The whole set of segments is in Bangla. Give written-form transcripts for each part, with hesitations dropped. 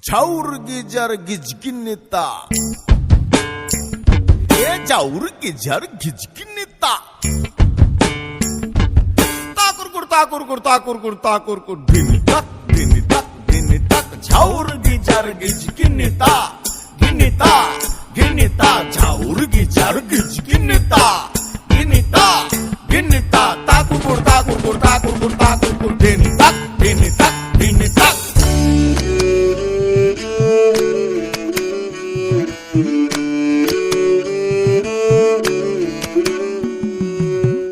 ঝাউর গিজার গিজগিন্নিতা এ ঝাউর গিজার গিজগিন্নিতা তাকুর ধিনি তাক ঝাউর গিজার গিজগিন্নিতা গিন্নিতা গিন্নিতা ঝাউর গিজার গিজগিন্নিতা গিন্নিতা গিন্নিতা তাকুর ধিনি তাক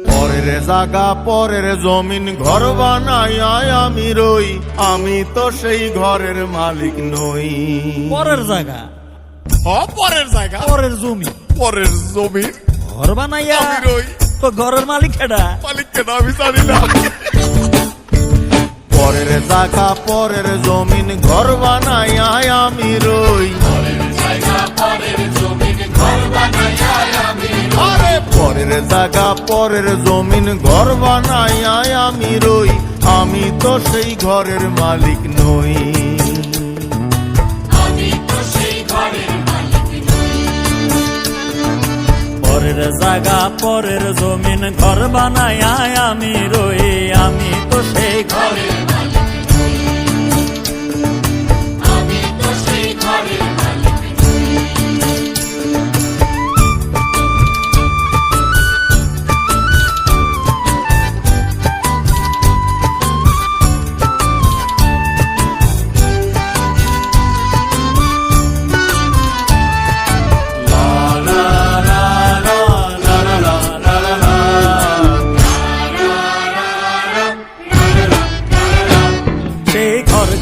পরের জায়গা পরের জমিন ঘর বানাই আমি রই, আমি তো সেই ঘরের মালিক নই। পরের জায়গা পরের জায়গা পরের জমি পরের জমিন ঘর বানাইয়া আমি রই, তো ঘরের মালিক কেডা? মালিক কেন আমি জানি না। পরের জায়গা পরের জমিন ঘর বানাই আমি রই, আরে পরের জায়গা পরের জমিন ঘর বানাই আমি রই, আমি তো সেই ঘরের মালিক নই। পরের জায়গা পরের জমিন ঘর বানাইয়া আমি রই, আমি তো সেই ঘরের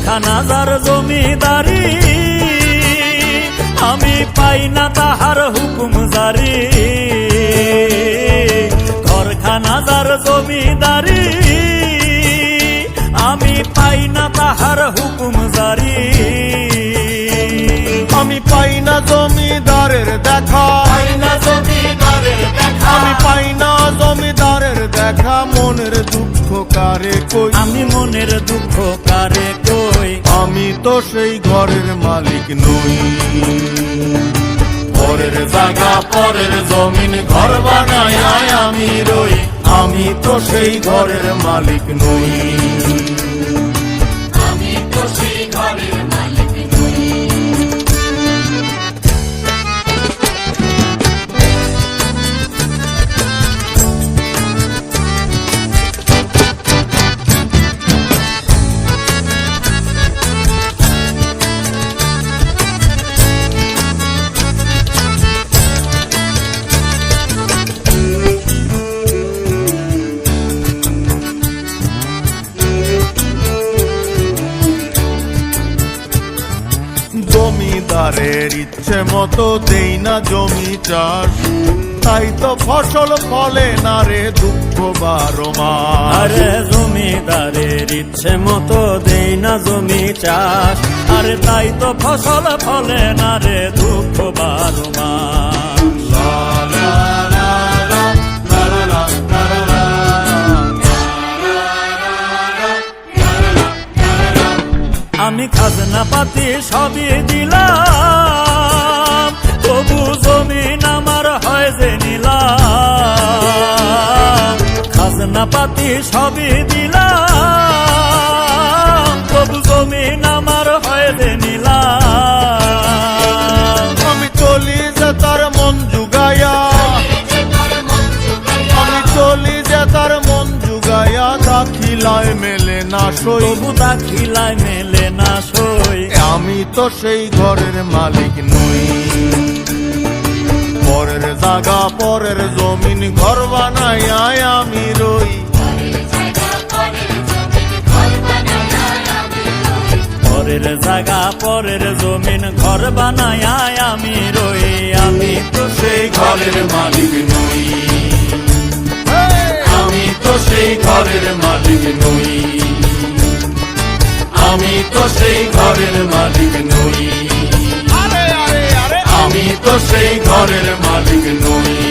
খানাজার জমিদারি, আমি পাই না তাহার হুকুম জারি। ঘরখানাজার জমিদারি, আমি পাই না তাহার হুকুম জারি। আমি পাই না জমিদারের দেখা, আমি পাই না জমিদারের দেখা, মনের দুঃখ কারে কই, আমি মনের দুঃখ কারে কই, আমি তো সেই ঘরের মালিক নই। পরের জায়গা পরের জমিন ঘর বানাই আমি রই, আমি তো সেই ঘরের মালিক নই। আমি তো সেই ঘরের মালিক নই। জমিদারের ইচ্ছে মতো দেই না জমি চাষ, তাই তো ফসল ফলে না রে দুঃখ 12 মাস। আরে জমিদারের ইচ্ছে মতো দেই না জমি চাষ, আরে তাই তো ফসল ফলে না রে দুঃখ 12 মাস। আমি খাজনা পাতি সবই দিলাম, তবু জমিন আমার হয় যে নিলাম। খাজনা পাতি সবই দিলাম, তবু জমিন আমার হয় যে নিলাম। আমি চলি যে তার মন জুগায়া, আমি চলি যে তার মন জুগায়া, দাখিলায় মেলে না সই, তবু দাখিলায় মেলে না সই, আমি তো সেই ঘরের মালিক নই। পরের জায়গা পরের জমিন ঘর বানাই আমি রই, পরের জায়গা পরের জমিন ঘর বানায় আমি রই, আমি তো সেই ঘরের মালিক নই। আমি তো সেই ঘরের মালিক নই, আমি তো সেই ঘরের মালিক নই, আমি তো সেই ঘরের মালিক নই।